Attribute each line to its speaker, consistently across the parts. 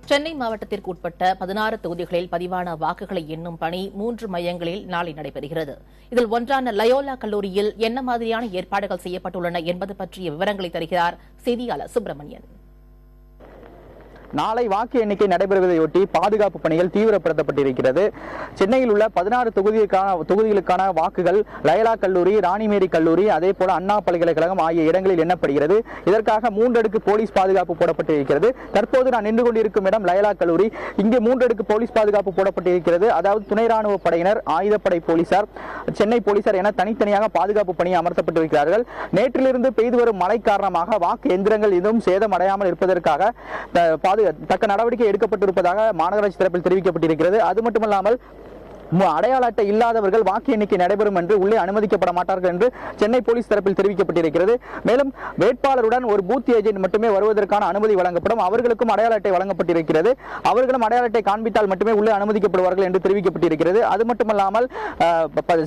Speaker 1: சென்னை மாவட்டத்திற்கு உட்பட்ட 16 தொகுதிகளில் பதிவான வாக்குகளை எண்ணும் பணி 3 மையங்களில் நாளை நடைபெறுகிறது. இதில் ஒன்றான லயோலா கல்லூரியில் என்ன மாதிரியான ஏற்பாடுகள் செய்யப்பட்டுள்ளன என்பது பற்றிய விவரங்களை தருகிறார் செய்தியாளர் சுப்பிரமணியன்.
Speaker 2: நாளை வாக்கு எண்ணிக்கை நடைபெறுவதையொட்டி பாதுகாப்பு பணிகள் தீவிரப்படுத்தப்பட்டிருக்கிறது. சென்னையில் உள்ள 16 தொகுதிகளுக்கான வாக்குகள் லயோலா கல்லூரி, ராணிமேரி கல்லூரி, அதே போல அண்ணா பல்கலைக்கழகம் ஆகிய இடங்களில் எண்ணப்படுகிறது. இதற்காக 3 அடுக்கு போலீஸ் பாதுகாப்பு போடப்பட்டிருக்கிறது. தற்போது நான் நின்று கொண்டிருக்கும் இடம் லயோலா கல்லூரி. இங்கே 3 அடுக்கு போலீஸ் பாதுகாப்பு போடப்பட்டிருக்கிறது. அதாவது துணை ராணுவ படையினர், ஆயுதப்படை போலீசார், சென்னை போலீசார் என தனித்தனியாக பாதுகாப்பு பணியை அமர்த்தப்பட்டிருக்கிறார்கள். நேற்றிலிருந்து பெய்து வரும் மழை காரணமாக வாக்கு எந்திரங்கள் எதுவும் சேதமடையாமல் இருப்பதற்காக தக்க நடவடிக்கை எடுக்கப்பட்டிருப்பதாக மாநகராட்சி தரப்பில் தெரிவிக்கப்பட்டிருக்கிறது. அது மட்டுமல்லாமல் அடையாள அட்டை இல்லாதவர்கள் வாக்கு எண்ணிக்கை நடைபெறும் என்று உள்ளே அனுமதிக்கப்பட மாட்டார்கள் என்று சென்னை போலீஸ் தரப்பில் தெரிவிக்கப்பட்டிருக்கிறது. மேலும் வேட்பாளருடன் ஒரு பூத் ஏஜென்ட் மட்டுமே வருவதற்கான அனுமதி வழங்கப்படும். அவர்களுக்கும் அடையாள அட்டை வழங்கப்பட்டிருக்கிறது. அவர்களும் அடையாள அட்டை காண்பித்தால் மட்டுமே உள்ளே அனுமதிக்கப்படுவார்கள் என்று தெரிவிக்கப்பட்டிருக்கிறது. அது மட்டுமல்லாமல்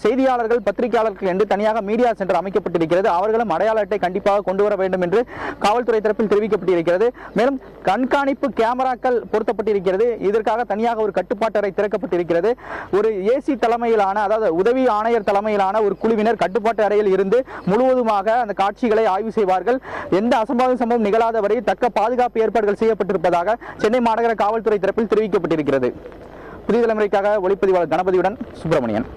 Speaker 2: செய்தியாளர்கள், பத்திரிகையாளர்கள் என்று தனியாக மீடியா சென்டர் அமைக்கப்பட்டிருக்கிறது. அவர்களும் அடையாள அட்டை கண்டிப்பாக கொண்டு வர வேண்டும் என்று காவல்துறை தரப்பில் தெரிவிக்கப்பட்டிருக்கிறது. மேலும் கண்காணிப்பு கேமராக்கள் பொருத்தப்பட்டிருக்கிறது. இதற்காக தனியாக ஒரு கட்டுப்பாட்டு அறை திறக்கப்பட்டிருக்கிறது. ஒரு ஏசி தலைமையிலான, அதாவது உதவி ஆணையர் தலைமையிலான ஒரு குழுவினர் கட்டுப்பாட்டு அறையில் இருந்து முழுவதுமாக அந்த காட்சிகளை ஆய்வு செய்வார்கள். எந்த அசம்பாவித சம்பவம் நிகழாத வரை தக்க பாதுகாப்பு ஏற்பாடுகள் செய்யப்பட்டிருப்பதாக சென்னை மாநகர காவல்துறை தரப்பில் தெரிவிக்கப்பட்டிருக்கிறது. புதிய தலைமுறைக்காக ஒளிப்பதிவாளர் கணபதியுடன் சுப்பிரமணியன்.